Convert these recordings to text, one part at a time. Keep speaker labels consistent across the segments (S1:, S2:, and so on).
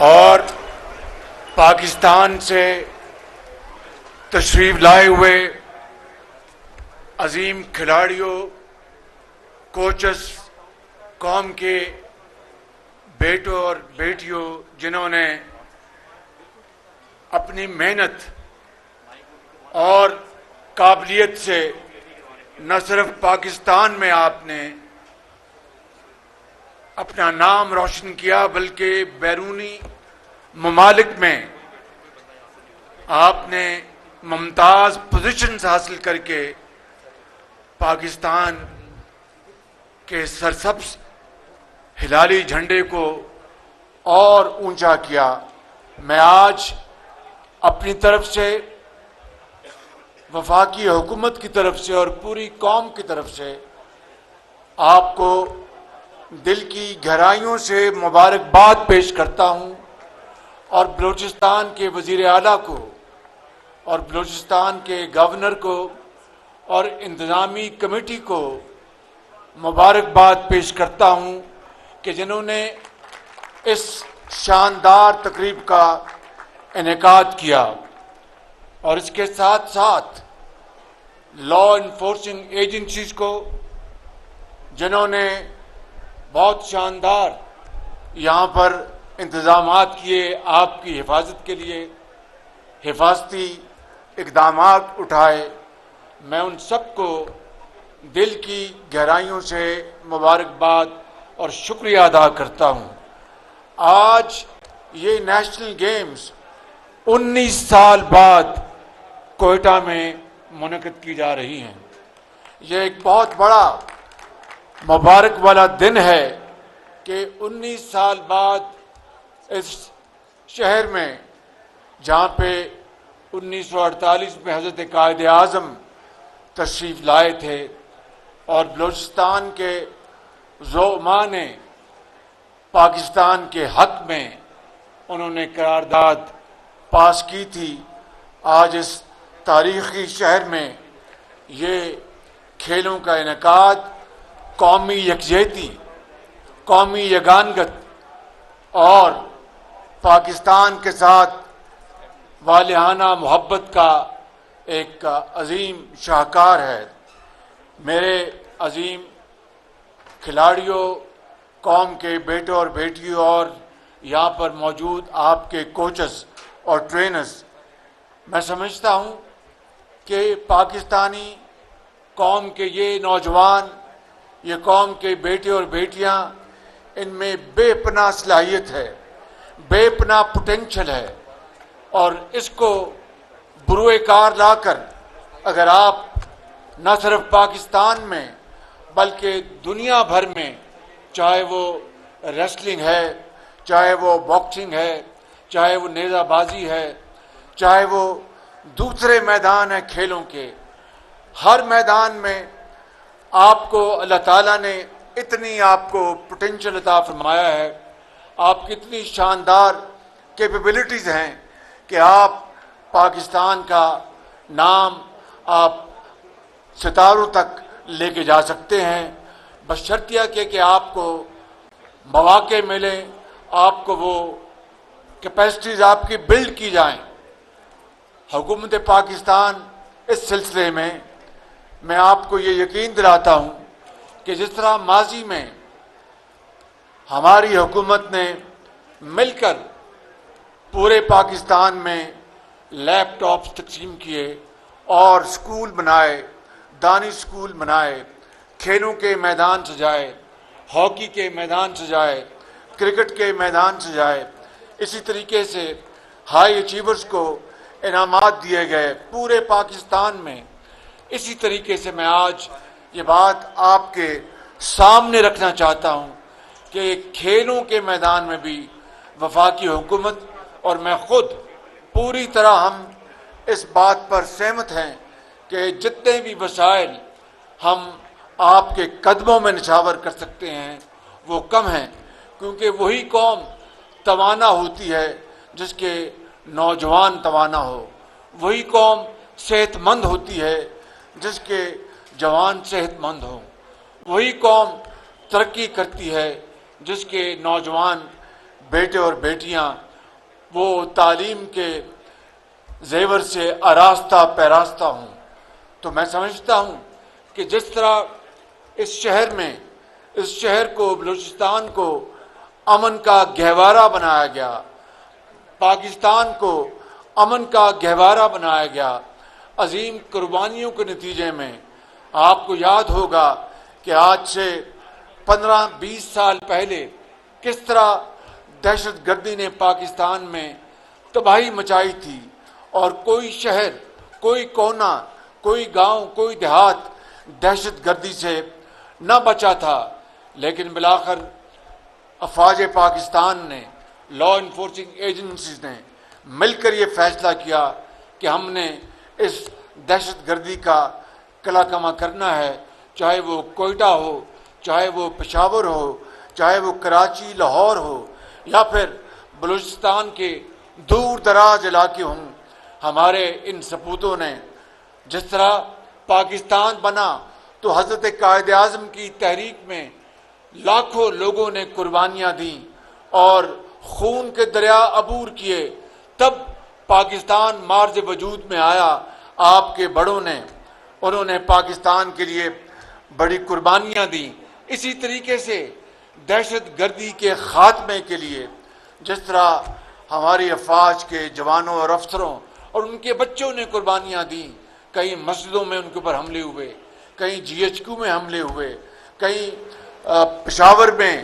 S1: اور پاکستان سے تشریف لائے ہوئے عظیم کھلاڑیوں، کوچز، قوم کے بیٹوں اور بیٹیوں جنہوں نے اپنی محنت اور قابلیت سے نہ صرف پاکستان میں آپ نے اپنا نام روشن کیا بلکہ بیرونی ممالک میں آپ نے ممتاز پوزیشنز حاصل کر کے پاکستان کے سرسبز ہلالی جھنڈے کو اور اونچا کیا۔ میں آج اپنی طرف سے، وفاقی حکومت کی طرف سے اور پوری قوم کی طرف سے آپ کو دل کی گہرائیوں سے مبارکباد پیش کرتا ہوں، اور بلوچستان کے وزیر اعلیٰ کو اور بلوچستان کے گورنر کو اور انتظامی کمیٹی کو مبارکباد پیش کرتا ہوں کہ جنہوں نے اس شاندار تقریب کا انعقاد کیا، اور اس کے ساتھ ساتھ لا انفورسنگ ایجنسیز کو جنہوں نے بہت شاندار یہاں پر انتظامات کیے، آپ کی حفاظت کے لیے حفاظتی اقدامات اٹھائے۔ میں ان سب کو دل کی گہرائیوں سے مبارکباد اور شکریہ ادا کرتا ہوں۔ آج یہ نیشنل گیمز 19 سال بعد کوئٹہ میں منعقد کی جا رہی ہیں۔ یہ ایک بہت بڑا مبارک والا دن ہے کہ 19 سال بعد اس شہر میں، جہاں پہ 1948 میں حضرت قائد اعظم تشریف لائے تھے اور بلوچستان کے زعماء نے پاکستان کے حق میں انہوں نے قرارداد پاس کی تھی، آج اس تاریخی شہر میں یہ کھیلوں کا انعقاد قومی یکجہتی، قومی یگانگت اور پاکستان کے ساتھ والہانہ محبت کا ایک عظیم شاہکار ہے۔ میرے عظیم کھلاڑیوں، قوم کے بیٹوں اور بیٹیوں، اور یہاں پر موجود آپ کے کوچز اور ٹرینرز، میں سمجھتا ہوں کہ پاکستانی قوم کے یہ نوجوان، یہ قوم کے بیٹے اور بیٹیاں، ان میں بے پناہ صلاحیت ہے، بے پناہ پوٹینشل ہے، اور اس کو بروئے کار لا کر اگر آپ نہ صرف پاکستان میں بلکہ دنیا بھر میں، چاہے وہ ریسلنگ ہے، چاہے وہ باکسنگ ہے، چاہے وہ نیزہ بازی ہے، چاہے وہ دوسرے میدان ہیں کھیلوں کے، ہر میدان میں آپ کو اللہ تعالیٰ نے اتنی آپ کو پوٹینشل عطا فرمایا ہے، آپ کی اتنی شاندار کیپیبلٹیز ہیں کہ آپ پاکستان کا نام آپ ستاروں تک لے کے جا سکتے ہیں، بشرطیہ کہ آپ کو مواقع ملیں، آپ کو وہ کیپیسٹیز آپ کی بلڈ کی جائیں۔ حکومت پاکستان اس سلسلے میں آپ کو یہ یقین دلاتا ہوں کہ جس طرح ماضی میں ہماری حکومت نے مل کر پورے پاکستان میں لیپ ٹاپس تقسیم کیے اور اسکول بنائے، دانی اسکول بنائے، کھیلوں کے میدان سجائے، ہاکی کے میدان سجائے، کرکٹ کے میدان سجائے، اسی طریقے سے ہائی اچیورز کو انعامات دیے گئے پورے پاکستان میں، اسی طریقے سے میں آج یہ بات آپ کے سامنے رکھنا چاہتا ہوں کہ کھیلوں کے میدان میں بھی وفاقی حکومت اور میں خود پوری طرح ہم اس بات پر سہمت ہیں کہ جتنے بھی وسائل ہم آپ کے قدموں میں نچھاور کر سکتے ہیں وہ کم ہیں، کیونکہ وہی قوم توانا ہوتی ہے جس کے نوجوان توانا ہو، وہی قوم صحت مند ہوتی ہے جس کے جوان صحت مند ہوں، وہی قوم ترقی کرتی ہے جس کے نوجوان بیٹے اور بیٹیاں وہ تعلیم کے زیور سے آراستہ پیراستہ ہوں، تو میں سمجھتا ہوں کہ جس طرح اس شہر کو، بلوچستان کو امن کا گہوارہ بنایا گیا، پاکستان کو امن کا گہوارہ بنایا گیا عظیم قربانیوں کے نتیجے میں، آپ کو یاد ہوگا کہ آج سے 15-20 سال پہلے کس طرح دہشت گردی نے پاکستان میں تباہی مچائی تھی، اور کوئی شہر، کوئی کونا، کوئی گاؤں، کوئی دیہات دہشت گردی سے نہ بچا تھا۔ لیکن بالآخر افواج پاکستان نے، لا انفورسنگ ایجنسیز نے مل کر یہ فیصلہ کیا کہ ہم نے اس دہشت گردی کا قلع کما کرنا ہے، چاہے وہ کوئٹہ ہو، چاہے وہ پشاور ہو، چاہے وہ کراچی، لاہور ہو، یا پھر بلوچستان کے دور دراز علاقے ہوں۔ ہمارے ان سپوتوں نے، جس طرح پاکستان بنا تو حضرت قائد اعظم کی تحریک میں لاکھوں لوگوں نے قربانیاں دیں اور خون کے دریا عبور کیے، تب پاکستان مارز وجود میں آیا۔ آپ کے بڑوں نے، انہوں نے پاکستان کے لیے بڑی قربانیاں دیں۔ اسی طریقے سے دہشت گردی کے خاتمے کے لیے جس طرح ہماری افواج کے جوانوں اور افسروں اور ان کے بچوں نے قربانیاں دیں، کئی مسجدوں میں ان کے اوپر حملے ہوئے، کہیں GHQ میں حملے ہوئے، کہیں پشاور میں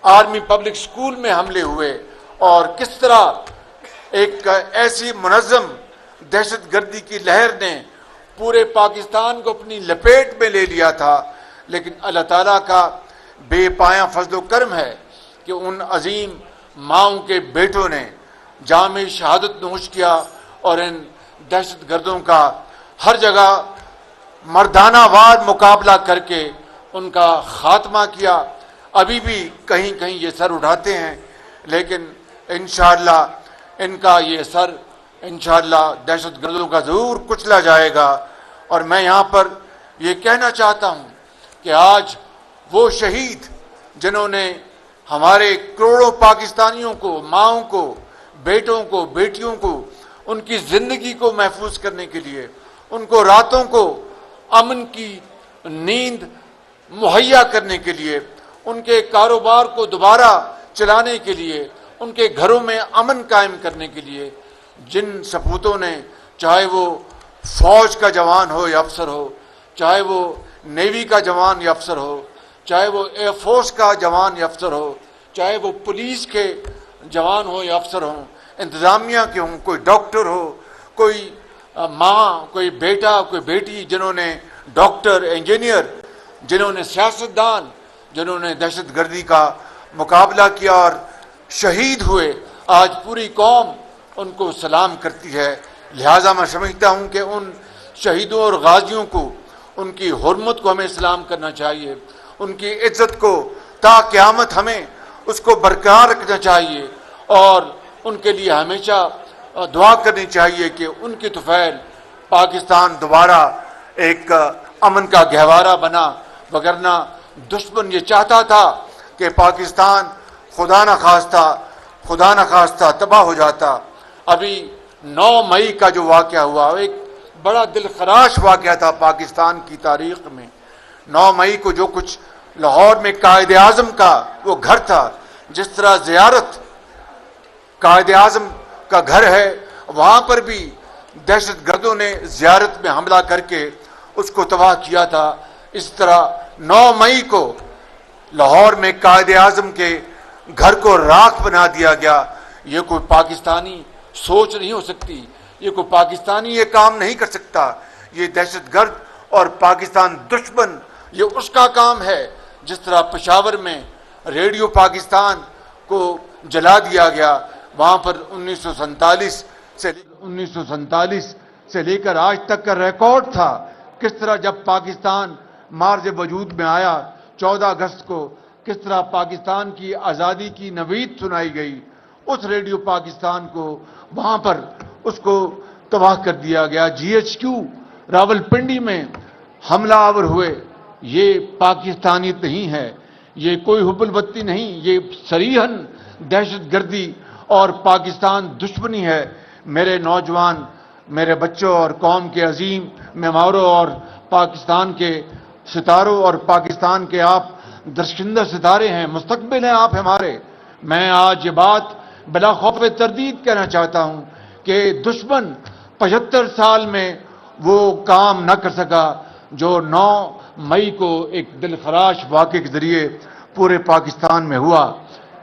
S1: آرمی پبلک اسکول میں حملے ہوئے، اور کس طرح ایک ایسی منظم دہشت گردی کی لہر نے پورے پاکستان کو اپنی لپیٹ میں لے لیا تھا۔ لیکن اللہ تعالیٰ کا بے پایاں فضل و کرم ہے کہ ان عظیم ماؤں کے بیٹوں نے جام شہادت نوش کیا اور ان دہشت گردوں کا ہر جگہ مردانہ وار مقابلہ کر کے ان کا خاتمہ کیا۔ ابھی بھی کہیں کہیں یہ سر اٹھاتے ہیں، لیکن انشاءاللہ ان کا یہ سر انشاءاللہ دہشت گردوں کا ضرور کچلا جائے گا۔ اور میں یہاں پر یہ کہنا چاہتا ہوں کہ آج وہ شہید جنہوں نے ہمارے کروڑوں پاکستانیوں کو، ماؤں کو، بیٹوں کو، بیٹیوں کو، ان کی زندگی کو محفوظ کرنے کے لیے، ان کو راتوں کو امن کی نیند مہیا کرنے کے لیے، ان کے کاروبار کو دوبارہ چلانے کے لیے، ان کے گھروں میں امن قائم کرنے کے لیے جن سپوتوں نے، چاہے وہ فوج کا جوان ہو یا افسر ہو، چاہے وہ نیوی کا جوان یا افسر ہو، چاہے وہ ایئر فورس کا جوان یا افسر ہو، چاہے وہ پولیس کے جوان ہو یا افسر ہوں، انتظامیہ کے ہوں، کوئی ڈاکٹر ہو، کوئی ماں، کوئی بیٹا، کوئی بیٹی، جنہوں نے ڈاکٹر، انجینئر، جنہوں نے سیاستدان، جنہوں نے دہشت گردی کا مقابلہ کیا اور شہید ہوئے، آج پوری قوم ان کو سلام کرتی ہے۔ لہٰذا میں سمجھتا ہوں کہ ان شہیدوں اور غازیوں کو، ان کی حرمت کو ہمیں سلام کرنا چاہیے، ان کی عزت کو تا قیامت ہمیں اس کو برقرار رکھنا چاہیے، اور ان کے لیے ہمیشہ دعا کرنی چاہیے کہ ان کی طفیل پاکستان دوبارہ ایک امن کا گہوارہ بنا، وگرنہ دشمن یہ چاہتا تھا کہ پاکستان خدا نخواستہ تباہ ہو جاتا۔ ابھی 9 مئی کا جو واقعہ ہوا، ایک بڑا دل خراش واقعہ تھا پاکستان کی تاریخ میں۔ 9 مئی کو جو کچھ لاہور میں قائد اعظم کا وہ گھر تھا، جس طرح زیارت قائد اعظم کا گھر ہے، وہاں پر بھی دہشت گردوں نے زیارت میں حملہ کر کے اس کو تباہ کیا تھا۔ اس طرح 9 مئی کو لاہور میں قائد اعظم کے گھر کو راکھ بنا دیا گیا۔ یہ کوئی پاکستانی سوچ نہیں ہو سکتی، یہ کوئی پاکستانی یہ کام نہیں کر سکتا۔ یہ دہشت گرد اور پاکستان دشمن، یہ اس کا کام ہے۔ جس طرح پشاور میں ریڈیو پاکستان کو جلا دیا گیا، وہاں پر 1947 سے لے کر آج تک کا ریکارڈ تھا، کس طرح جب پاکستان مارز وجود میں آیا 14 اگست کو، کس طرح پاکستان کی آزادی کی نوید سنائی گئی، اس ریڈیو پاکستان کو وہاں پر اس کو تباہ کر دیا گیا۔ GHQ راولپنڈی میں حملہ آور ہوئے، یہ پاکستانیت نہیں ہے، یہ کوئی حب الوطنی نہیں، یہ صریحاً دہشت گردی اور پاکستان دشمنی ہے، میرے نوجوان، میرے بچوں اور قوم کے عظیم معماروں اور پاکستان کے ستاروں اور پاکستان کے آپ درشندہ ستارے ہیں، مستقبل ہیں آپ ہمارے۔ میں آج یہ بات بلا خوف تردید کہنا چاہتا ہوں کہ دشمن 75 سال میں وہ کام نہ کر سکا جو 9 مئی کو ایک دلخراش واقعے کے ذریعے پورے پاکستان میں ہوا۔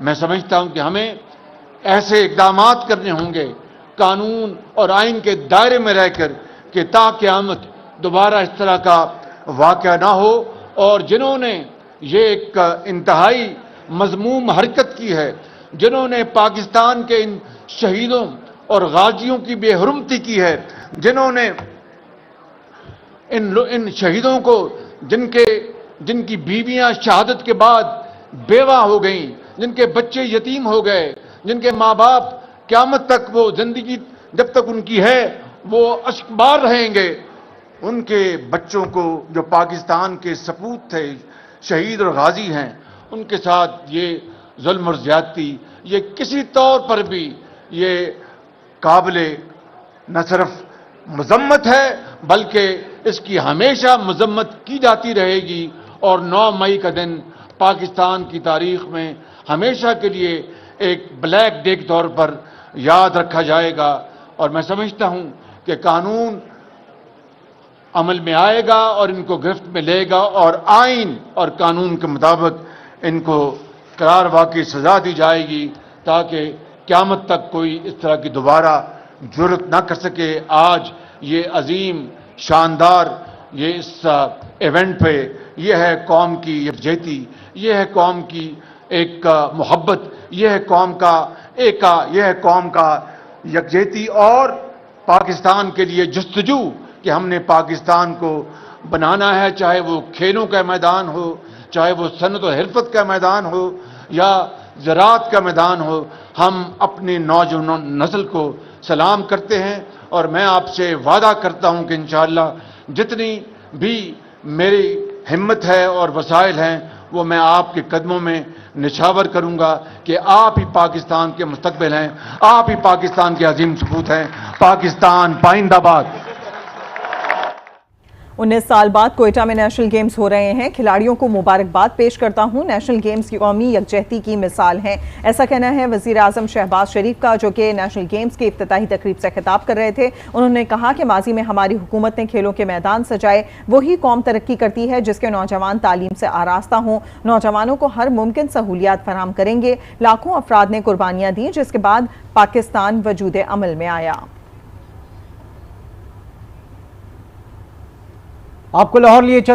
S1: میں سمجھتا ہوں کہ ہمیں ایسے اقدامات کرنے ہوں گے قانون اور آئین کے دائرے میں رہ کر کہ تا قیامت دوبارہ اس طرح کا واقعہ نہ ہو، اور جنہوں نے یہ ایک انتہائی مذموم حرکت کی ہے، جنہوں نے پاکستان کے ان شہیدوں اور غازیوں کی بے حرمتی کی ہے، جنہوں نے ان شہیدوں کو جن کی بیویاں شہادت کے بعد بیوہ ہو گئیں، جن کے بچے یتیم ہو گئے، جن کے ماں باپ قیامت تک وہ زندگی جب تک ان کی ہے وہ اشک بار رہیں گے، ان کے بچوں کو جو پاکستان کے سپوت تھے، شہید اور غازی ہیں، ان کے ساتھ یہ ظلم اور زیادتی، یہ کسی طور پر بھی یہ قابل نہ صرف مذمت ہے بلکہ اس کی ہمیشہ مذمت کی جاتی رہے گی، اور 9 مئی کا دن پاکستان کی تاریخ میں ہمیشہ کے لیے ایک بلیک ڈے کے طور پر یاد رکھا جائے گا۔ اور میں سمجھتا ہوں کہ قانون عمل میں آئے گا اور ان کو گرفت میں لے گا، اور آئین اور قانون کے مطابق ان کو قرار واقعی سزا دی جائے گی تاکہ قیامت تک کوئی اس طرح کی دوبارہ جرأت نہ کر سکے۔ آج یہ عظیم شاندار یہ اس ایونٹ پہ یہ ہے قوم کی یکجہتی، یہ ہے قوم کی ایک محبت، یہ ہے قوم کا یہ ہے قوم کا یکجہتی اور پاکستان کے لیے جستجو کہ ہم نے پاکستان کو بنانا ہے، چاہے وہ کھیلوں کا میدان ہو، چاہے وہ صنعت و حرفت کا میدان ہو یا زراعت کا میدان ہو۔ ہم اپنی نوجوان نسل کو سلام کرتے ہیں، اور میں آپ سے وعدہ کرتا ہوں کہ انشاءاللہ جتنی بھی میری ہمت ہے اور وسائل ہیں وہ میں آپ کے قدموں میں نچھاور کروں گا کہ آپ ہی پاکستان کے مستقبل ہیں، آپ ہی پاکستان کے عظیم سپوت ہیں۔ پاکستان پائندہ باد۔
S2: 19 سال بعد کوئٹہ میں نیشنل گیمز ہو رہے ہیں، کھلاڑیوں کو مبارکباد پیش کرتا ہوں۔ نیشنل گیمز کی قومی یکجہتی کی مثال ہیں، ایسا کہنا ہے وزیر اعظم شہباز شریف کا، جو کہ نیشنل گیمز کی افتتاحی تقریب سے خطاب کر رہے تھے۔ انہوں نے کہا کہ ماضی میں ہماری حکومت نے کھیلوں کے میدان سجائے، وہی قوم ترقی کرتی ہے جس کے نوجوان تعلیم سے آراستہ ہوں، نوجوانوں کو ہر ممکن سہولیات فراہم کریں گے۔ لاکھوں افراد نے قربانیاں دیں جس کے بعد پاکستان وجود عمل میں آیا۔
S3: آپ کو لاہور لیے چند